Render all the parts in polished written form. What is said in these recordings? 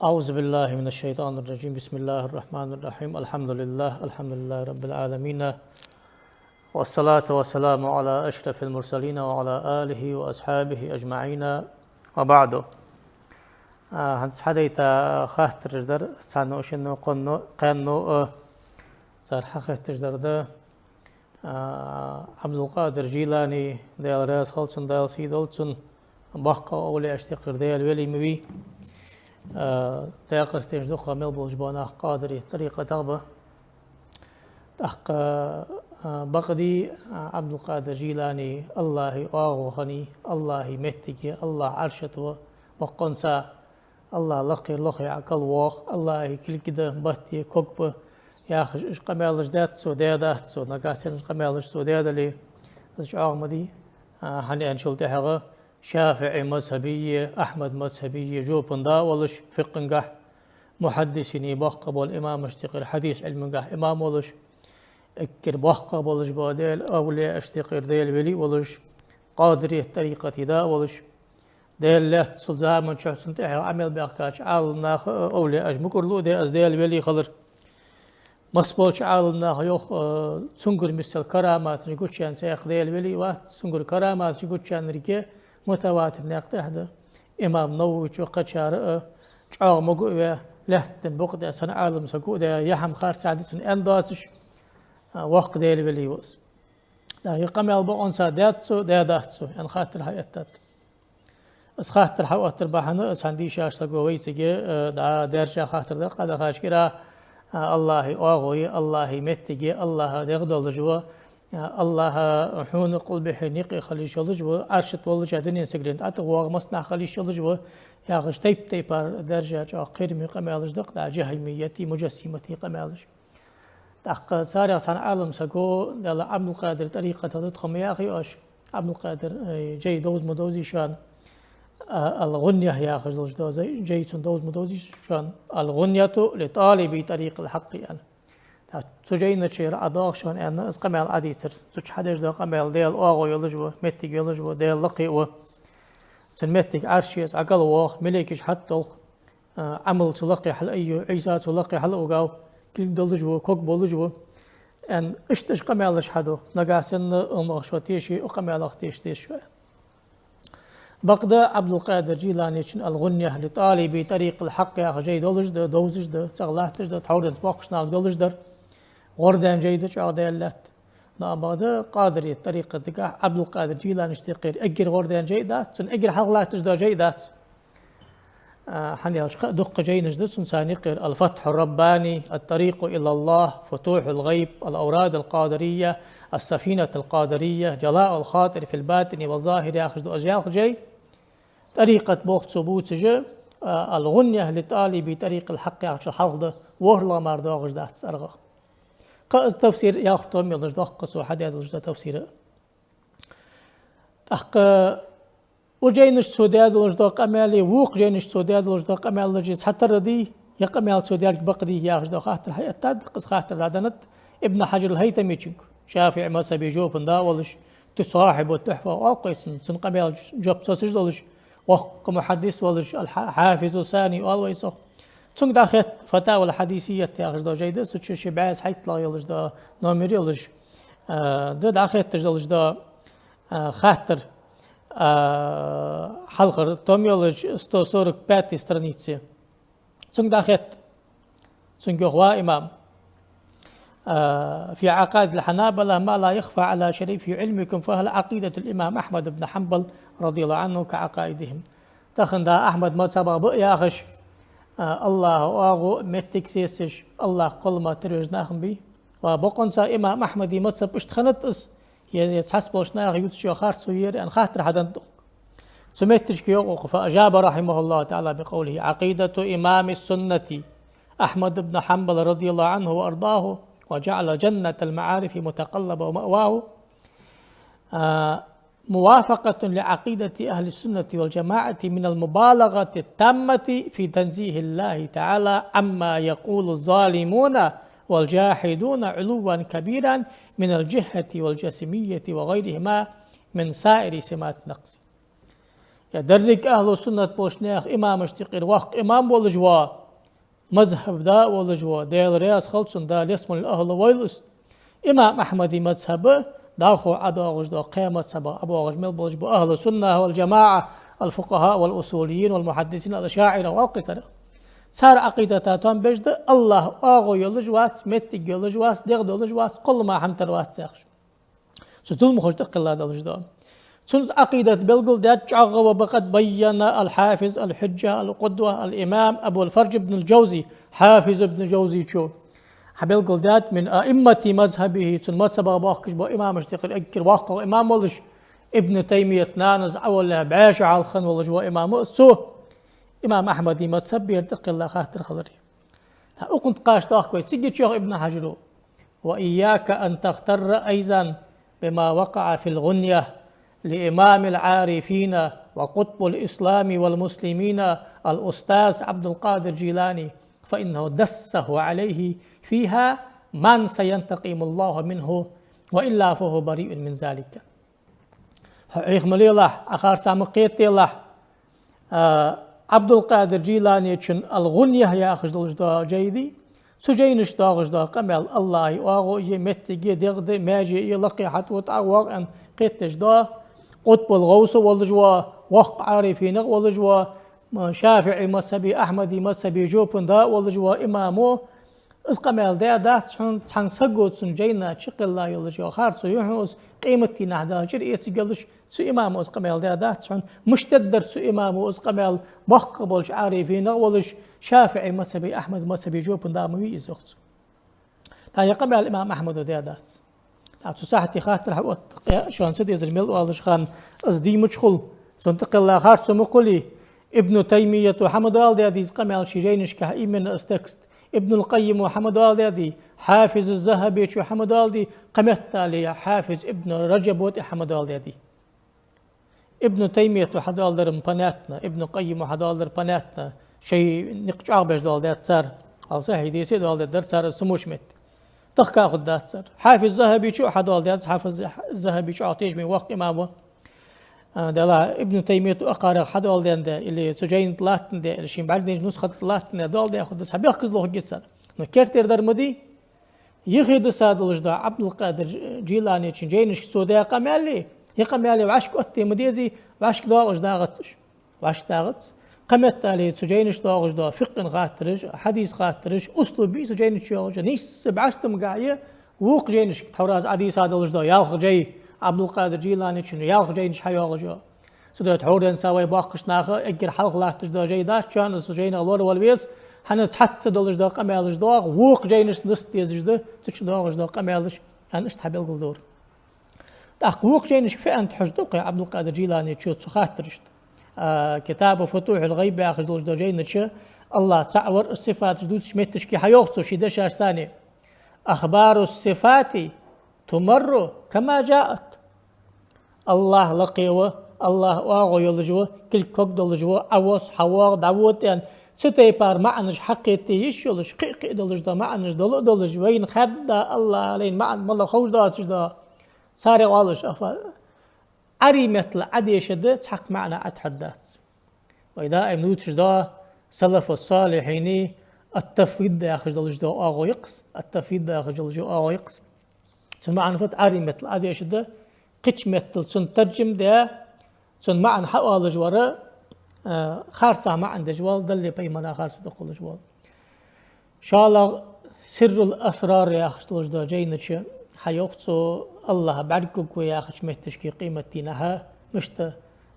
أعوذ بالله من الشيطان الرجيم. بسم الله الرحمن الرحيم. الحمد لله رب العالمين، والصلاة والسلام على أشرف المرسلين وعلى آله وأصحابه أجمعين، وبعد. هنس حديث خاطر جدر سانوش إنه قنو صار خاطر جدر ده عبد القادر جيلاني ديال راس خلصن ديال سيدولتن بحق أولي أشتقر ديال ولي مبي تاقر تجدخ ميل بولجبانا قادري طريقة تغبة تحق بقدي عبد القادر جيلاني الله آغوخني الله متكي الله عرشت وقنسا الله لقي لقي عقل واخ الله كل كده بطي كوكب يا أخي إيش قمالش دات سو دات سو نقاسين إيش قمالش سو دات لي إيش عامدي هني أنشلت حاجة شافعي مذهبية أحمد مذهبية جو بندا ولش فقنجح محدثني بحق الإمام اشتقر حديث علمنجح إمام ولش اكر بحق ولش بادل أولي اشتقر ديل ولي ولش قادري طريقة دا ولش ديل لا سلزام من شخص انتهى عمل بأحكاش عالنا أولي أجمكر له دي أز ديل ولي خلر مصبوش عالنا يوخ سنجر مثل كرامات نقول شان سيخ ديل ولي وات سنجر كرامات نقول شان ريكي متواتر نقطه إمام نووي وقد شارع شعار مقوى لهتن بقدة سنة عالم سقودة يحم خار سعدسن أنداسش وقت ديل بليوس لا يقام يلبو أنسا داتسو داتسو يعني خاطر حياتات اس خاطر حواتر بحنا اس عندي شاش سقوي سجى دا درجة خاطر ده قد خاش كرا الله أغوي الله متجي الله يغدل جوا الله حون قلبي حنيق خلي شلجوا عرشت والله جادني سجلت أتوقع مصنع خلي شلجوا يا غش تيبار درجة آخر من قمالج دق دا جهميتي مجسمتي قمالج دق صار صنع عالم سقو دل عبد القادر طريقة تدخم يا أخي أش عبد القادر جاي دوز مدوزي شان الغنية يا أخي دوز جاي دوز مدوزي شان الغنية لطالب طريق الحق يعني سجين شير أداق شان أن اسقمال عديسر سج حدش ده قمال ديال أغو يلجوا متك يلجوا ديال لقي و سنمتك عرشيس عقل واخ ملكش حتى عمل تلقي حل أيو عيسى تلقي حل أوجاو كل دلجوا كوك بولجوا أن إشتش قمالش حدو نجاسن المغشوتيشي وقمال أختيش تيش بقدر عبد القادر جيلاني الغنية لطالب طريق الحق يا خجي دلج ده دوزج ده تغلحتش ده تعود تبقش ناق دلج ده وردان جيدة عادلات نابغدا قادري طريقة دقاء عبد القادر جيلاني اشتقير أجر وردان جيدات سن أجر حغلات تجدا جيدات حني دق جينش دس سانقر الفتح الرباني الطريق إلى الله فتوح الغيب الأوراد القادرية السفينة القادرية جلاء الخاطر في الباطن والظاهر ياخذ أجيال جي طريقة بوقت ثبوت جي الغنية لطالب طريق الحق ياخذ حفظ وهلا مرداغ دات سرغه التفسير يختم يلج دقص وحد يلج تفسير تحق وجينش سوداد لج دق أمالي ووق جينش سوداد لج دق أمال لجيس حتى ردي يقمال سوداد بقدي ياخذ دق خاطر حياة قص خاطر رادنت ابن حجر الهيثمي تشنك شافعي مذهبي جوب داولش تصاحب والتحفة والقيس سنقمال جوب سوسج دولش وق محدث ولش الحافظ ثاني والويسو ثم داخل فتاوى الحديثية تاخذ دو جيدة سوتش شبعاز حيت لا يلش دا نومير يلش ده داخل تجلش دا خاطر حلقر توم يلش 145 страницы ثم داخل ثم هو إمام في عقائد الحنابلة ما لا يخفى على شريف علمكم فهل عقيدة الإمام أحمد بن حنبل رضي الله عنه كعقائدهم تخن دا أحمد ما سبق بقيا غش الله واغو متك سيسش الله قل ما ترجناهم بي وبقنسا إمام أحمد متصب اشتخنت اس يتحسبوش ناغ يوتشيو خارت سوير أن خاطر حدن سميتش كيو فأجاب رحمه الله تعالى بقوله عقيدة إمام السنة أحمد بن حنبل رضي الله عنه وأرضاه وجعل جنة المعارف متقلب ومأواه موافقة لعقيدة أهل السنة والجماعة من المبالغة التامة في تنزيه الله تعالى عما يقول الظالمون والجاحدون علوا كبيرا من الجهة والجسمية وغيرهما من سائر سمات نقص درك أهل السنة بوشنيخ إمام اشتقير وق إمام والجوا مذهب دا والجوا ديل رياس خلصن دا الاسم الأهل ويلس إمام أحمدي مذهب داخو عداغج دا قيامة سبا أبو غجمل بولجبو أهل السنة والجماعة الفقهاء والأصوليين والمحدثين الأشاعرة والقصر صار عقيدة تاتون بجد الله آغو يلجوات متق يلجوات ديغ يلجوات كل ما حمتروات سيخش ستون مخشدق الله دلجدام سنز عقيدة بلغل دات جعغ وبقد بيّن الحافظ الحجة القدوة الإمام أبو الفرج بن الجوزي حافظ ابن جوزي شو حبلغل دات من أئمة مذهبه سن مذهب باقش بو إمام اشتقل أكر واقع إمام ولش ابن تيمية نانز أولا بعاش على الخن ولش وإمام سو إمام أحمد مذهب يرتقي الله خاطر خضري أقنت قاش تاخكوي سيجي شيخ ابن حجر وإياك أن تغتر أيضا بما وقع في الغنية لإمام العارفين وقطب الإسلام والمسلمين الأستاذ عبد القادر جيلاني فإنه دسه عليه فيها من سينتقم الله منه وإلا فهو بريء من ذلك إخملي الله أخار سامقيت الله عبد القادر جيلاني چن الغنية يا أخجدل جيدي سجينش داغجدا قمل الله واغو يمتجي دغد ماجي يلقي حتوت أواغ أن قيتش دا قطب الغوص والجوا وق عارفين والجوا شافعي مذهبي أحمدي مذهبي جوبن دا والجوا إمامو اسقمل دا تحن سقوت سنجينا شق الله يلجوا خارج يحوز قيمتي نحدا جر يسجلش سو إمامو اسقمل دا تحن مشتدر سو إمامو اسقمل مقبلش عارفين والج شافعي مذهبي أحمد مذهبي جوبن دا موي إزوخت تا يقمل الإمام أحمد ديادات تاتو ساحتي خاطر حوت شلون سدي زرميل والش خان أزدي مشخل سنتق الله خارج مقولي ابن تيمية وحمد والدي قمل شيجينش كهيمن استكست ابن القيم وحمد والدي حافظ الذهبي وحمد والدي قمت علي حافظ ابن رجب وحمد والدي ابن تيمية وحد والدر بناتنا ابن القيم وحد والدر بناتنا شيء نقطع بيش دولدات صار على صحيح دي سيد دولدات در صار سموش مت تخكا خدات صار حافظ ذهبي شو حد دولدات حافظ ذهبي شو عطيش من وقت إمامه دلا ابن تيمية أقارا حد دولدات اللي سجين طلعتن ده اللي شين بعد نسخة طلعتن دولدات خدس حبي أخذ له جسر نكرت در مدي يخيد سادلش دا عبد القادر جيلاني جينش سودا قمالي يقمالي وعشك أتي مديزي وعشك داغش داغتش وعشك داغتش قمت عليه سجينش داغش دا فقه خاطرش حديث خاطرش أسلوبي سجينش ياغش نيس بعشتم قاعية ووق جينش توراز حديث هذا لجدا يالخ جاي عبد القادر جيلاني شنو يالخ جينش حياغش جا سدات حورن سوي باقش ناخه اجر حلق لاتش دا جاي داش كان سجين الله والبيس حنت حتى دلش دا قمالش داغ ووق جينش نستيزش دا تش داغش دا قمالش أن اشتحبل قلدور تأخوق جينش في أنت حجدوق عبد القادر جيلاني شو خاطرش كتاب فتوح الغيب يا أخي دلش جاينا شو الله تعور الصفات جدود شمتش كي حيوقتو شدش ثاني أخبار الصفات تمر كما جاءت الله لقيوه الله واغو يلجوه كل كوك دلجوه أوس حواغ دعوت يعني ستي بار معنش حقيتي يشولش قيق دلج دا معنش دلج وين خد الله علين معن والله خوش داتش دا صار والش أفا أري مثل عدي شدت حق معنا أتحدث وإذا أمنوتش دا سلف الصالحين التفويض دا يخرج دلج دا آغو يقص التفويض دا يخرج دلج آغو يقص ثم عن فت أري مثل عدي شدت قش مثل سن ترجم دا سن معن حوالج وراء خارصة معن دجوال دل بيمنا خارصة دقول جوال إن شاء الله سر الأسرار يا أخي دلج دا جينتش حيوقتو الله بعدكم يا أخي شمتشكي قيمتينها مشت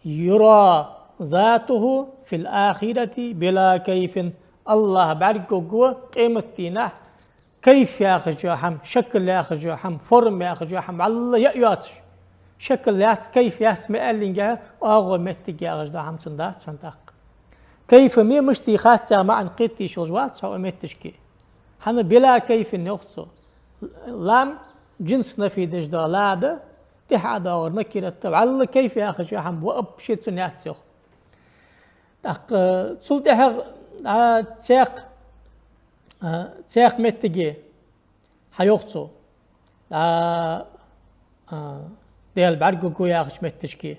يرى ذاته في الآخرة بلا كيف الله بعدكم قيمتينه كيف يا أخي جاحم شكل يا أخي جاحم فرم يا أخي جاحم الله يأياتش شكل يات كيف يسمع اللي أغو متك يا أخي جاحم سندات سندق كيف مي مشتي خاتة مع نقيتي شلجوات سو متشكي حنا بلا كيف نقصو لام جنس نفي دجدا لاده تحد اور نكره تبع كيف يا اخي شحم وابشيت سنيات سوخ تاق سلطه تاق متجي حيوقصو ديال بعرقو يا اخي متشكي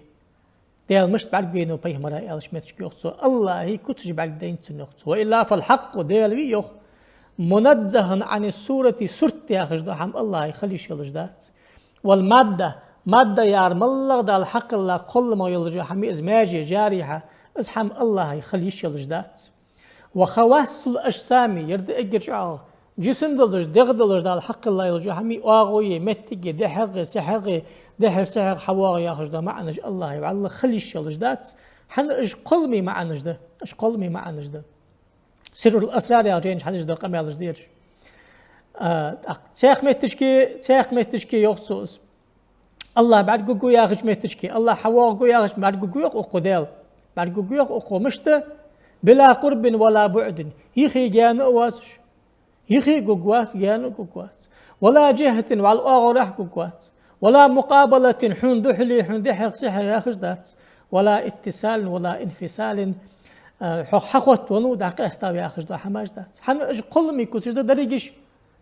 ديال مش بعد بينو بيه مرا إلش متشكي يخصو الله كتج بعد دين تنخصو وإلا فالحق ديال بيوخ منزه عن السورة سرت يا خجدا حم الله يخليش يلجدات والمادة يارم الله دا الحق الله كل ما يلجو حمي إزماجي جاريها إزحم الله يخليش يلجدات وخواص الأجسام يرد إجرعه جسم دلج دغدلج دا الحق الله يلجو حمي واغوي متجي دحق سحق دحر سحق حواغ يا خجدا معنج الله يبعل خليش يلجدات حن إج قلمي مع نجده إج قلمي مع نجده سر الأسرار يا جينش حدش دا قمي على جدير سيخ متشكي يخصوص الله بعد قوقو يا غش متشكي الله حواغو يا غش بعد قوقو يقو ديل بعد قوقو يقو مشته بلا قرب ولا بعد يخي جان أواسش يخي قوقواس جان قوقواس ولا جهة وعلى الأغر راح قوقواس ولا مقابلة حون دحلي حون دحق سحر يا خجدات ولا اتصال ولا انفصال حقوت ونود عق استوى يا خجدا حماجدات حن قل مي كنت دريجش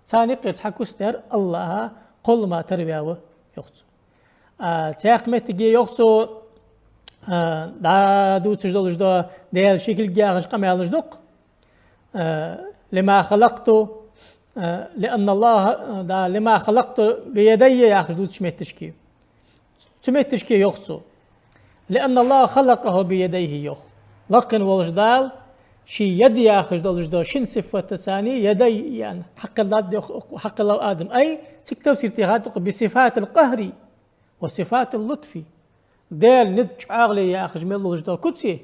ثاني قيت حكوستر الله قل ما تربياو يخص تاق متجي يخصو دا دو تجدلج دا ديال شكل جاغش قمالج دق لما خلقته لأن الله دا لما خلقت بيدي يا خجدو تشمتشكي يخصو لأن الله خلقه بيديه يخ لكن والجدال شي يدي يا خجدلج شن صفة ثانية يدي يعني حق الله آدم أي تكتب سيرتيهاتك بصفات القهر وصفات اللطف ديل ندج عاغلي يا أخي جميل الله كتسي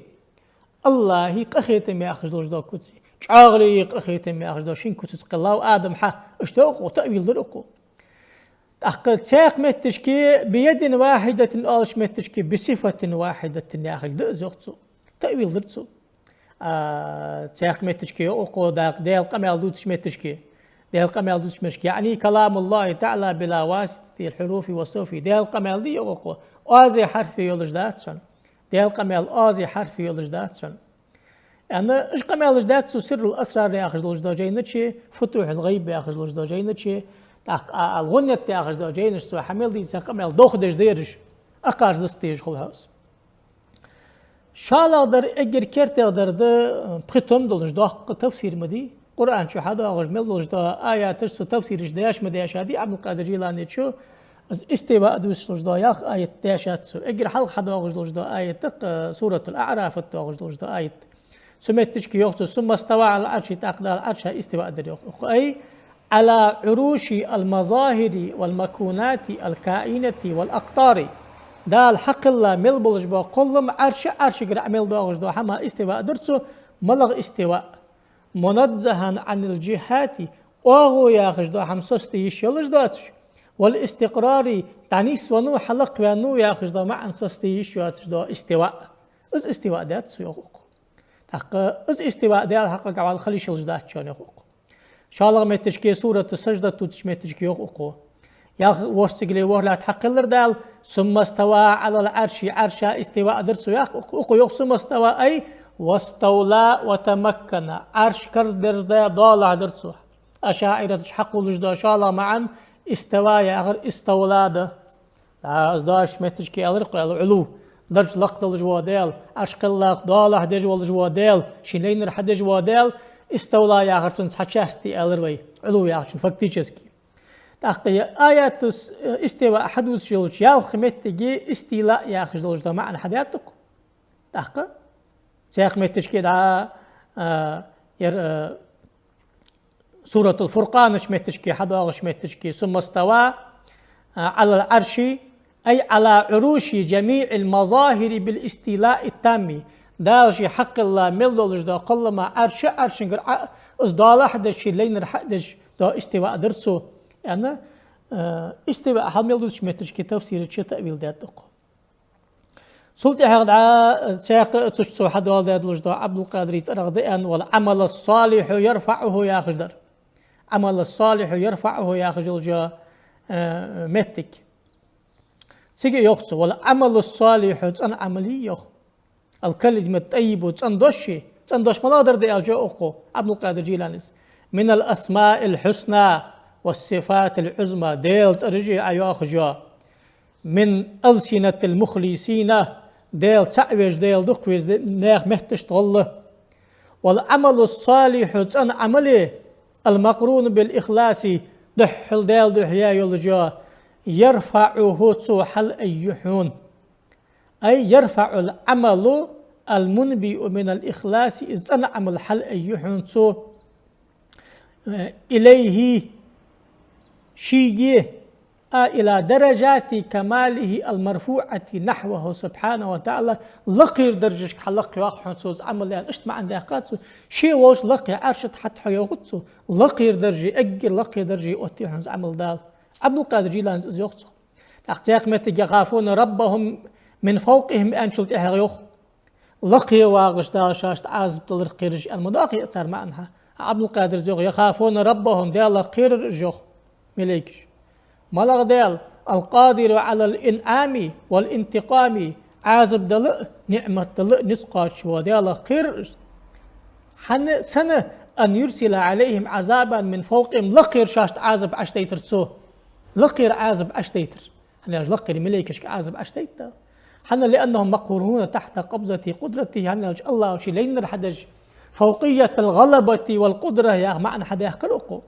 الله قخيتم يا أخي الله كتسي عاغلي قخيتم يا أخي شين كتس الله آدم اشتوق وتأويل درقو أخي تساق متشكي بيد واحدة ألش متشكي بصفة واحدة يا أخي دأزوغتو تأويل درتو تساق متشكي أقو داق ديل قمال دوتش متشكي ديل قمال دوتش مشكي يعني كلام الله تعالى بلا واسطة الحروف والصوفي ديل قمال دي أقو آزي حرفي يولجداتسون ديل قمال آزي حرفي يولجداتسون يعني إيش قمال يولجداتسو سر الأسرار يا أخي لوجدا جاينتشي فتوح الغيب يا أخي لوجدا جاينتشي الغنية يا أخي لوجدا جاينتش سو حمل دي قمال دوخدش ديرش أقارز دستيج خلهاس شالا در اگر كرت در بختم دلش داق تفسير مدي قرآن شو حدا غجمل لوجدا آيات سو تفسيرش داش مدياش هذه عبد القادر جيلاني شو استواء دوس لوجدا ياخ آية داشات سو اگر حلق حدا غجلوجدا آية سورة الأعراف غجلوجدا آية سميت تشكي يوقت ثم استوى على العرش تأقل العرش استواء در أي على عروش المظاهر والمكونات الكائنة والأقطار دا الحق الله ملبلج با كلهم عرش قرع مل داغش دا حما استواء درسو ملغ استواء منزها عن الجهات واغو ياخش دا حمسوستي يشيلج داتش والاستقرار تعنيس ونو حلق ونو ياخش دا مع انسوستي يشيلج دا استواء از استواء داتسو يغوق تحق از استواء دا الحق قوال خليش يلج داتشون يغوق شالغ متشكي سورة السجدة تشمتشكي يغوقو يا ورسقلي ورلا تحقلر دال ثم استوى على العرش عرشا استواء درسو يا ثم استوى أي واستولى وتمكن عرش كرز درس دا ضالع درسو أشاعرة حق لجدا شالا معا استوى يا غير استولى ده ازداش متشكي الرق العلو درج لقط الجواديل عشق الله ضالع دج والجواديل شيلين رح دج واديل استولى يا غير تنحشاستي الروي علو يا عشان فكتيشسكي آيات استواء حدوث شلوش يال خمتجي استيلاء يا خجلوش ده معنى حدياتك تحقق سيخمتش كده سورة الفرقان شمتشكي حدا شمتشكي ثم استوى على العرش أي على عروش جميع المظاهر بالاستيلاء التام دالشي حق الله ملولش ده كل ما عرش إصدالة حدش لين حدش ده استواء درسه يعني استواء حمل دوش مترش كتفسير شيء تأويل داتق سلطة هذا ساق تشتو حد هذا لجدا عبد القادر يترغد أن والعمل الصالح يرفعه يا خجدر عمل الصالح يرفعه يا خجل متك سيجي يخص والعمل الصالح تن عملي يخ الكلمة الطيب تن دوش مناظر دي الجو عبد القادر جيلانيس من الأسماء الحسنى والصفات العظمى ديلت رجع ياخجا من ألسنة المخلصين ديل تعويج ديل دقويز ناخ مهتش طله والعمل الصالح تن عمله المقرون بالإخلاص دحل ديل دحيا يلجا يرفعه تو حل أيحون أي يرفع العمل المنبئ من الإخلاص إذ تن عمل حل أيحون تو إليه شيء إلى درجات كماله المرفوعة نحوه سبحانه وتعالى لقير درجة حلق واقع سوز عمل يعني اشت ما عنده قاتسو شيء وش لقي عرشت حتى حيوتسو لقير درجة أجر لقي درجة أتيحنز عمل دال عبد القادر جيلان زيوتسو تحتاق متى يخافون ربهم من فوقهم أنشلت إحيوخ لقي واقش دال شاشت عازب تلقيرج المداقي أثار معنها عبد القادر زيوخ يخافون ربهم دال لقير جوخ مليكش ملغ ديل القادر على الإنعام والانتقام عازب دل نعمة دل نسقاش وديل خير حن سنة أن يرسل عليهم عذابا من فوقهم لقير شاشت عازب عشتيتر سو لقير عازب عشتيتر حن يج لقير مليكش عازب عشتيتر حن لأنهم مقهورون تحت قبضة قدرته حن يج الله وشي لين الحدج فوقية الغلبة والقدرة يا معنى حدا يحقرقه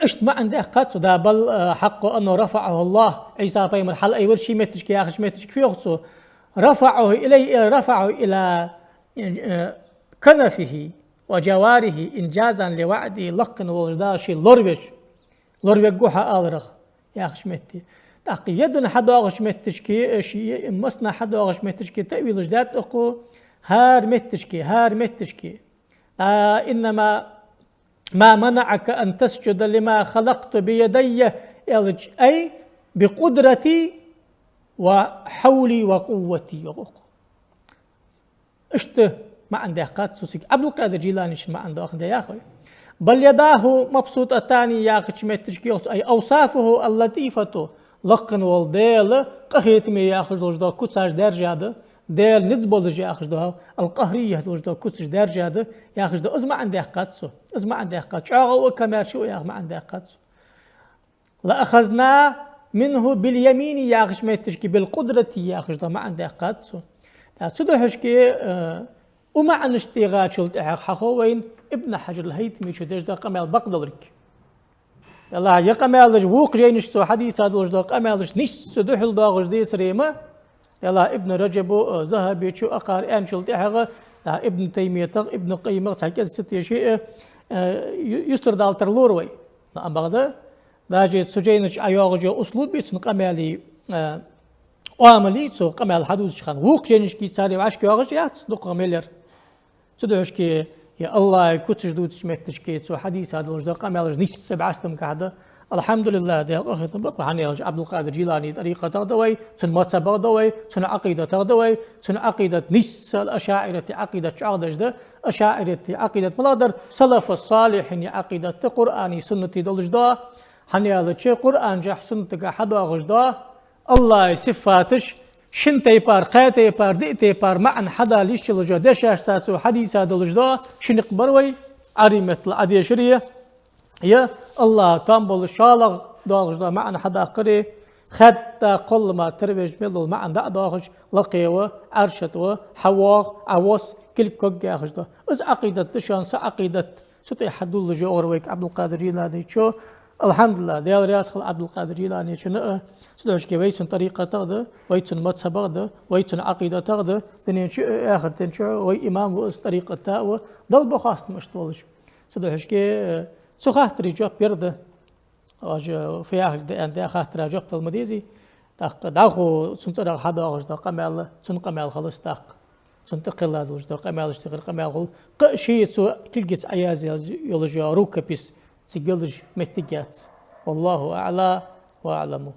اشت ما عنده قاتسو دا بل حقه أنه رفعه الله عيسى بيم الحل أي ورشي متشك يا أخش متشك فيه رفعه إلى كنفه وجواره إنجازا لوعده لقن وجداشي لوربج جوحة آلرخ يا أخش متي تحقي يدنا حدا أخش متشكي شيء مصنع حدا أخش متشكي تأويل جدات أخو هار متشكي إنما ما منعك أن تسجد لما خلقت بيدي أي بقدرتي وحولي وقوتي اشت ما عنده قات سوسك عبد القادر جيلاني ما عنده أخذ يا أخوي بل يداه مبسوطتان يا أخي شمتشكيوس أي أوصافه اللطيفة لقن والديل قهيت مي ياخذ وجدا كتساج درجة ديل نسبة لجي أخذها القهرية وجدا كتساج درجة ياخذ أزمة عنده قاتسو شغل وكمال شو يا ما عنده قاتسو لأخذنا منه باليمين ياخذ ما تشكي بالقدرة ياخذ ما عنده قاتسو تدحشكي وما عن اشتغال شلت حخوين ابن حجر الهيثمي شو تجدا قمال بقدرك يلا يا قمالج ووق جينش سو حديث هذا وجدا قمالج نش دحل داغج دي سريمه يلا ابن رجب ذهبي شو أقار أنشل تحقق ابن تيمية ابن قيم تحكي ست شيء يستر دال ترلوروي نعم بعد داجي سجينش أياغج أسلوب بيتن قمالي وعملي سو قمال حدوث شخان ووق جينش كي ساري وعش كي أغش يات دق ميلر تدعوش كي يا الله كتش دوتش متشكي سو حديث هذا وجدا قمالج نيش سبعستم كهذا الحمد لله ده أخي طبق عن عبد القادر جيلاني طريقة تغدوي سن مذهب تغدوي سن عقيدة تغدوي سن عقيدة نس الأشاعرة عقيدة شعردش ده أشاعرة عقيدة ملادر سلف الصالح عقيدة قرآني سنة دلج ده حنيا شيء قرآن جح سنة حدا غجدا الله صفاتش شنتي بار خاتي بار دئتي بار معن حدا ليش لجا دشاش ساتو حديث دلج ده شنق بروي عريمة العدي شريه يا الله تنبل شالغ داغجدا معنا حدا قري حتى كل ما تربج ملل معنا داغج لقيوه عرشتوه حواغ عوص كل كوج داغجدا از عقيدة تشان عقيدة ستي حدول جورويك عبد القادر جيلاني شو الحمد لله ديال رياس عبد القادر جيلاني شنو سدوش كي ويتن طريقة تغدا ويتن مذهب تغدا ويتن عقيدة تغدا تنين شو آخر تنشو وي إمام وإس طريقة تاوه ضل بخاست مشتولش سدوش كي سخاطري جوب يرد واج في عند خاطر جوب المديزي تاق داخو سنتر حدا واج قمال سن قمال خلص تاق سنتقل هذا واج قمال اشتغل قمال شيء سو كلجس اياز يولج روك بيس سيجلج متجات والله اعلى واعلم